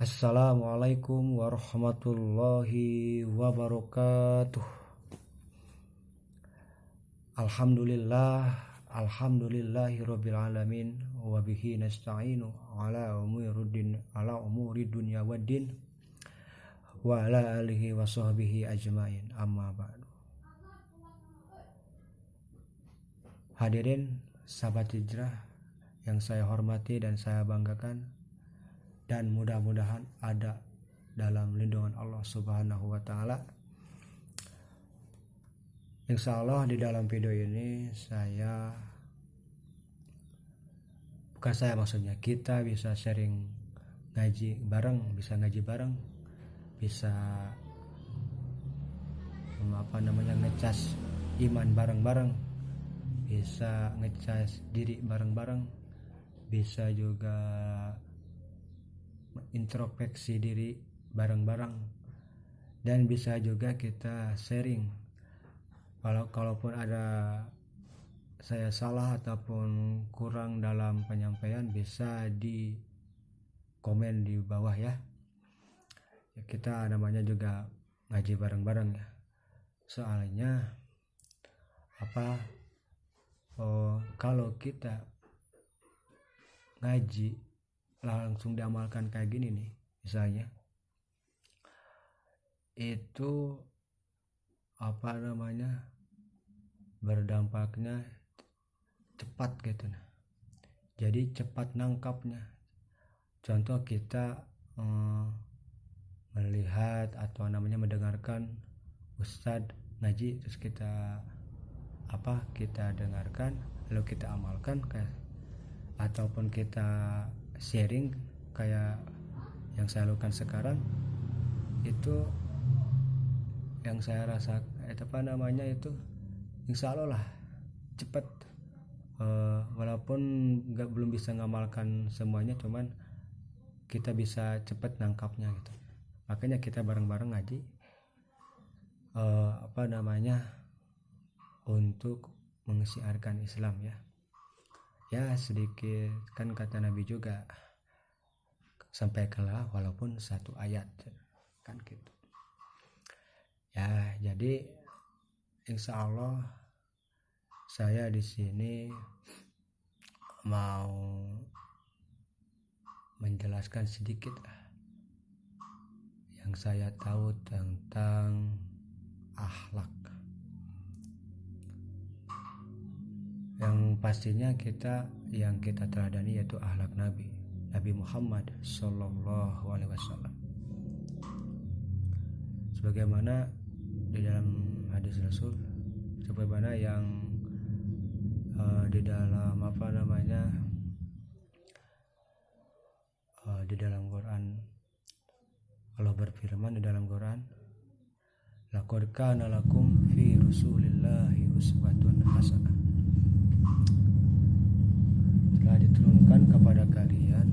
Assalamualaikum warahmatullahi wabarakatuh. Alhamdulillahirabbil alamin wa bihi nasta'inu ala umuri dunya waddin wa ala alihi wa sahbihi ajmain. Amma ba'du. Hadirin sahabat hijrah yang saya hormati dan saya banggakan, dan mudah-mudahan ada dalam lindungan Allah Subhanahu wa taala. Insya Allah di dalam video ini kita bisa sharing ngaji bareng, bisa ngaji bareng, bisa ngecas iman bareng-bareng, bisa ngecas diri bareng-bareng, bisa juga introspeksi diri bareng-bareng, dan bisa juga kita sharing. Kalaupun ada saya salah ataupun kurang dalam penyampaian, bisa di komen di bawah ya. Kita namanya juga ngaji bareng-bareng ya. Soalnya kalau kita ngaji langsung diamalkan kayak gini nih, misalnya itu berdampaknya cepat gitu. Jadi cepat nangkapnya. Contoh kita melihat atau mendengarkan ustadz ngaji, terus kita dengarkan lalu kita amalkan, ataupun kita sharing kayak yang saya lakukan sekarang. Itu yang saya rasa insya Allah lah cepat, walaupun belum bisa ngamalkan semuanya, cuman kita bisa cepat nangkapnya gitu. Makanya kita bareng-bareng ngaji untuk mensiarkan Islam ya sedikit, kan kata Nabi juga, sampaikanlah walaupun satu ayat kan gitu ya. Jadi insya Allah saya di sini mau menjelaskan sedikit yang saya tahu tentang akhlak. Yang pastinya yang kita teladani yaitu akhlak Nabi Muhammad Sallallahu Alaihi Wasallam. Sebagaimana di dalam hadis Rasul, sebagaimana yang di dalam di dalam Quran, Allah berfirman di dalam Quran, laqad kana lakum fi rasulillahi uswatun hasanah. Telah diturunkan kepada kalian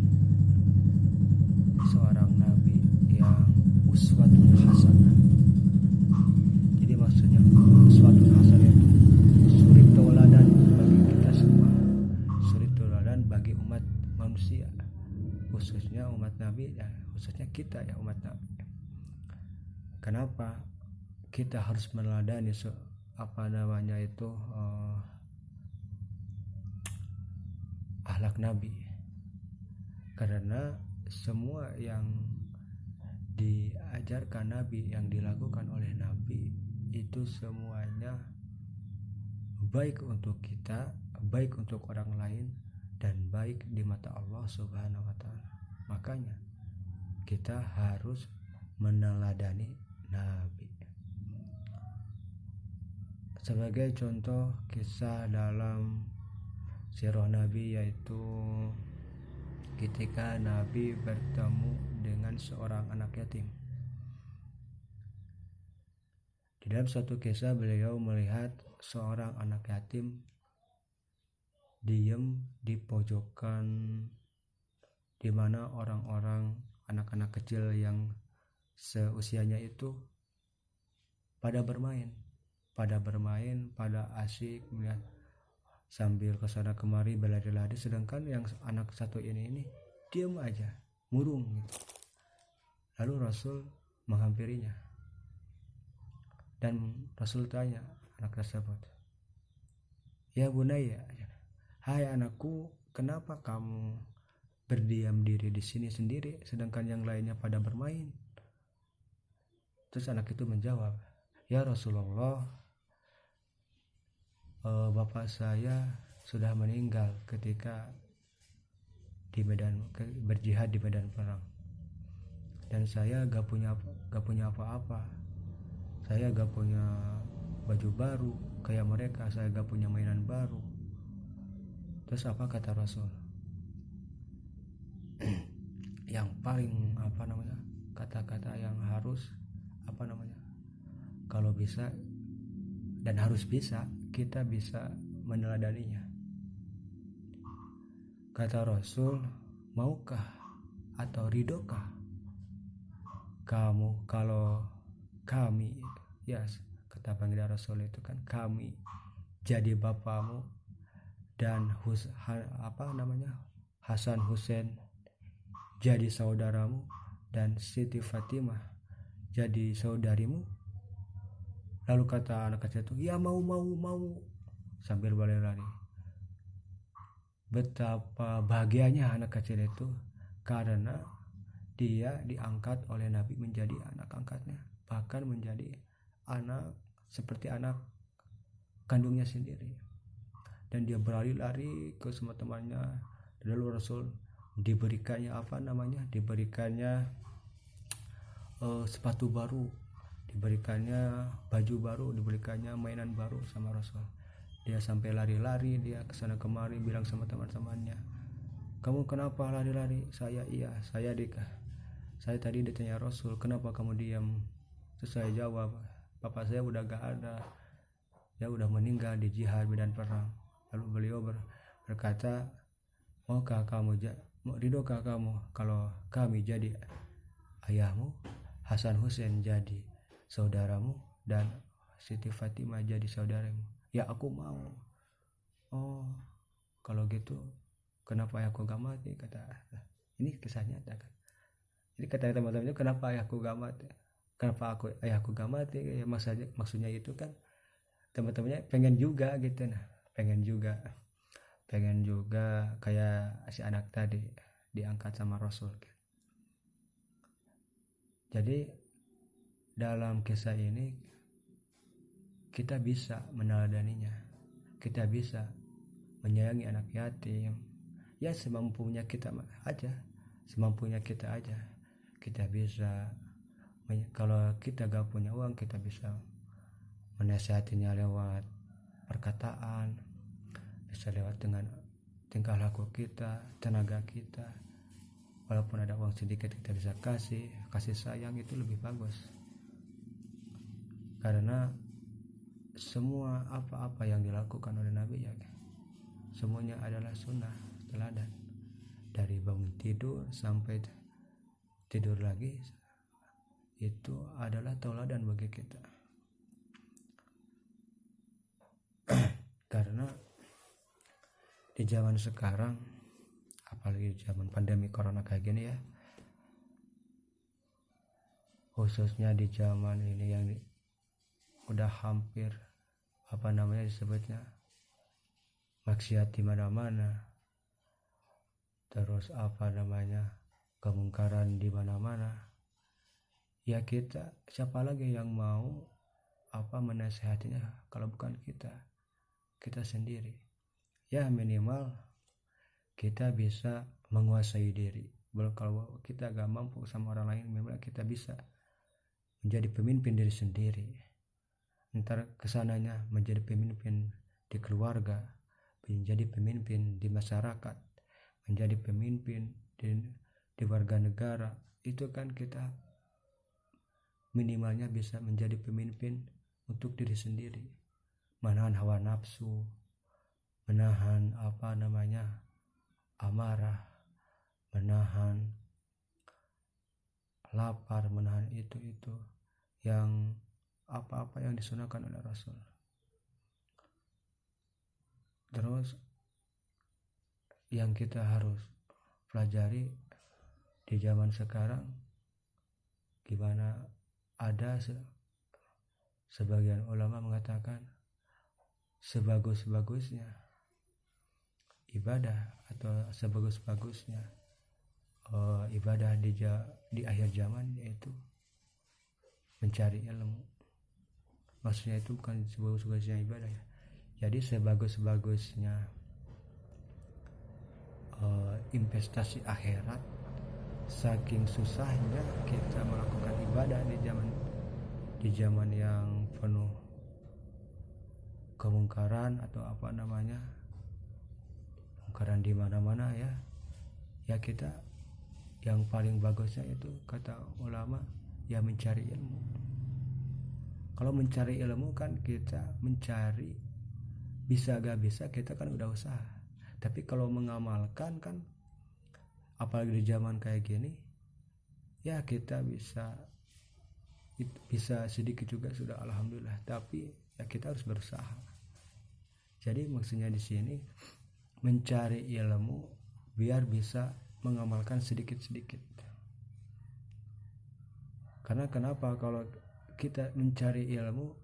seorang nabi yang uswatun hasanah. Jadi maksudnya uswatun hasanah itu suri tauladan bagi kita semua, suri tauladan bagi umat manusia, khususnya umat Nabi dan khususnya kita ya umat Nabi. Kenapa kita harus meneladani akhlak Nabi? Karena semua yang diajarkan Nabi, yang dilakukan oleh Nabi, itu semuanya baik untuk kita, baik untuk orang lain, dan baik di mata Allah Subhanahu wa taala. Makanya kita harus meneladani Nabi. Sebagai contoh kisah dalam sirah Nabi, yaitu ketika Nabi bertemu dengan seorang anak yatim. Di dalam suatu kisah beliau melihat seorang anak yatim diam di pojokan, di mana orang-orang anak-anak kecil yang seusianya itu pada bermain, pada asik melihat sambil kesana kemari berlari-lari, sedangkan yang anak satu ini diam aja, murung gitu. Lalu Rasul menghampirinya dan Rasul tanya anak tersebut, "Ya bunaya, hai anakku, kenapa kamu berdiam diri di sini sendiri sedangkan yang lainnya pada bermain?" Terus anak itu menjawab, "Ya Rasulullah, bapak saya sudah meninggal ketika berjihad di medan perang, dan saya gak punya apa-apa. Saya gak punya baju baru kayak mereka, saya gak punya mainan baru." Terus apa kata Rasul? Yang paling kata-kata yang harus kalau bisa dan harus bisa kita bisa meneladaninya. Kata Rasul, "Maukah atau ridokah kamu kalau kami," ya kata panggilan Rasul itu kan, "kami jadi bapamu dan Hasan Husain jadi saudaramu dan Siti Fatimah jadi saudarimu?" Lalu kata anak kecil itu, "Ya mau," sambil berlari-lari. Betapa bahagianya anak kecil itu karena dia diangkat oleh Nabi menjadi anak angkatnya, bahkan menjadi anak seperti anak kandungnya sendiri. Dan dia berlari-lari ke semua temannya. Lalu Rasul diberikannya sepatu baru, diberikannya baju baru, diberikannya mainan baru sama Rasul. Dia sampai lari-lari, dia kesana kemari bilang sama teman-temannya, "Kamu kenapa lari-lari?" "Saya tadi ditanya Rasul, kenapa kamu diam?" Terus saya jawab, "Bapak saya udah gak ada, dia udah meninggal di jihad medan perang." Lalu beliau berkata, ridokah kamu kalau kami jadi ayahmu, Hasan Husain jadi saudaramu, dan Siti Fatimah jadi saudaramu?" "Ya aku mau." "Oh, kalau gitu kenapa ayahku gak mati?" Kata, ini kisah nyata kan. Jadi kata teman-temannya, kenapa ayahku gak mati? Ayahku gak mati? Ya, maksudnya itu kan teman-temannya pengen juga gitu, pengen juga kayak si anak tadi diangkat sama Rasul. Jadi dalam kisah ini kita bisa meneladaninya, kita bisa menyayangi anak yatim ya semampunya kita aja. Kita bisa, kalau kita gak punya uang, kita bisa menasihatinya lewat perkataan, bisa lewat dengan tingkah laku kita, tenaga kita. Walaupun ada uang sedikit kita bisa kasih sayang, itu lebih bagus. Karena semua apa-apa yang dilakukan oleh Nabi ya semuanya adalah sunnah, teladan. Dari bangun tidur sampai tidur lagi, itu adalah tauladan bagi kita. Karena di zaman sekarang, apalagi zaman pandemi corona kayak gini ya, khususnya di zaman ini yang udah hampir disebutnya maksiat di mana-mana, terus kemungkaran di mana-mana. Ya kita, siapa lagi yang mau menasehatinya kalau bukan kita sendiri. Ya minimal kita bisa menguasai diri. Kalau kita gak mampu sama orang lain, minimal kita bisa menjadi pemimpin diri sendiri. Ntar kesananya menjadi pemimpin di keluarga, menjadi pemimpin di masyarakat, menjadi pemimpin di warga negara. Itu kan kita minimalnya bisa menjadi pemimpin untuk diri sendiri, menahan hawa nafsu, menahan amarah, menahan lapar, menahan itu yang apa-apa yang disunahkan oleh Rasul. Terus yang kita harus pelajari di zaman sekarang, Gimana ada sebagian ulama mengatakan sebagus-bagusnya ibadah atau sebagus-bagusnya ibadah di akhir zaman yaitu mencari ilmu. Maksudnya itu bukan sebagus-bagusnya ibadah ya. Jadi sebagus-bagusnya investasi akhirat, saking susahnya kita melakukan ibadah di zaman yang penuh kemungkaran atau kemungkaran di mana-mana ya kita yang paling bagusnya itu kata ulama ya mencari ilmu. Kalau mencari ilmu kan kita mencari, bisa gak bisa kita kan udah usaha. Tapi kalau mengamalkan kan, apalagi di zaman kayak gini, ya kita bisa sedikit juga sudah alhamdulillah. Tapi ya kita harus berusaha. Jadi maksudnya di sini mencari ilmu biar bisa mengamalkan sedikit-sedikit. Karena kenapa kalau kita mencari ilmu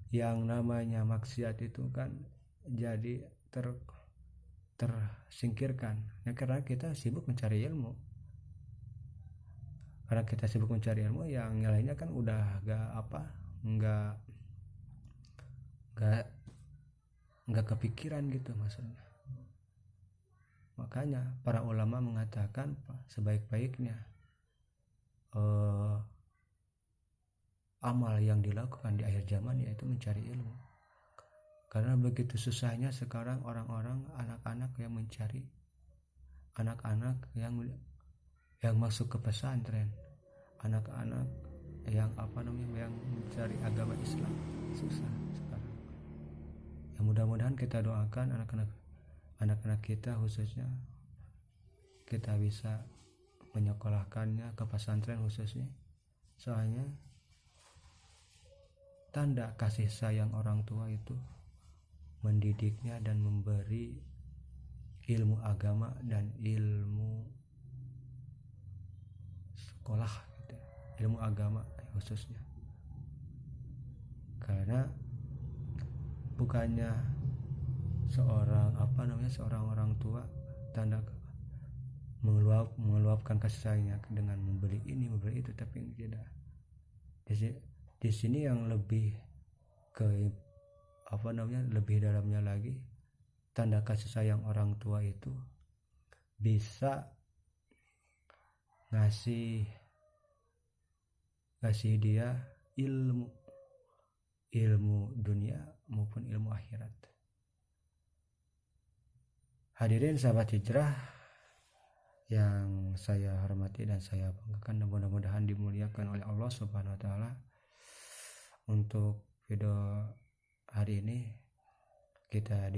yang namanya maksiat itu kan jadi tersingkirkan ya, karena kita sibuk mencari ilmu. Karena kita sibuk mencari ilmu, yang lainnya kan udah nggak kepikiran gitu maksudnya. Makanya para ulama mengatakan sebaik-baiknya amal yang dilakukan di akhir zaman yaitu mencari ilmu. Karena begitu susahnya sekarang orang-orang, anak-anak yang mencari, anak-anak yang masuk ke pesantren, anak-anak yang yang mencari agama Islam, susah sekarang. Ya mudah-mudahan kita doakan anak-anak kita khususnya kita bisa menyekolahkannya ke pesantren khususnya. Soalnya tanda kasih sayang orang tua itu mendidiknya dan memberi ilmu agama dan ilmu sekolah gitu. Ilmu agama khususnya. Karena bukannya seorang orang tua tanda meluapkan kasih sayangnya dengan memberi ini memberi itu, tapi tidak. Di sini yang lebih lebih dalamnya lagi, tanda kasih sayang orang tua itu bisa ngasih dia ilmu dunia maupun ilmu akhirat. Hadirin sahabat hijrah yang saya hormati dan saya banggakan, dan mudah-mudahan dimuliakan oleh Allah Subhanahu wa taala. Untuk video hari ini saya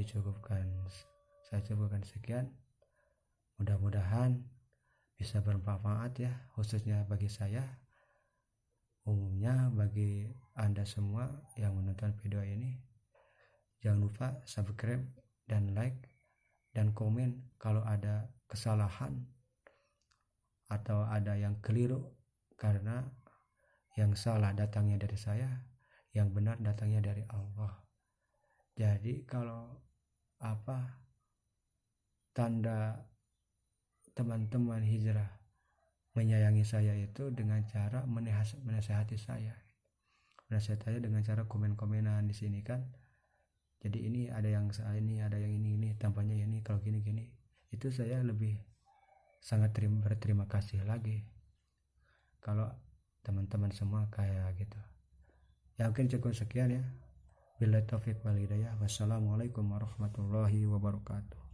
cukupkan sekian. Mudah-mudahan bisa bermanfaat ya, khususnya bagi saya, umumnya bagi Anda semua yang menonton video ini. Jangan lupa subscribe dan like dan komen kalau ada kesalahan atau ada yang keliru, karena yang salah datangnya dari saya, yang benar datangnya dari Allah. Jadi kalau tanda teman-teman hijrah menyayangi saya itu dengan cara menasihati saya dengan cara komen-komenan di sini kan. Jadi ini ada yang salah, ini ada yang ini tampaknya ini kalau gini itu saya lebih sangat berterima kasih lagi kalau teman-teman semua kayak gitu. Ya mungkin cukup sekian ya. Billahi taufiq wal hidayah. Wassalamualaikum warahmatullahi wabarakatuh.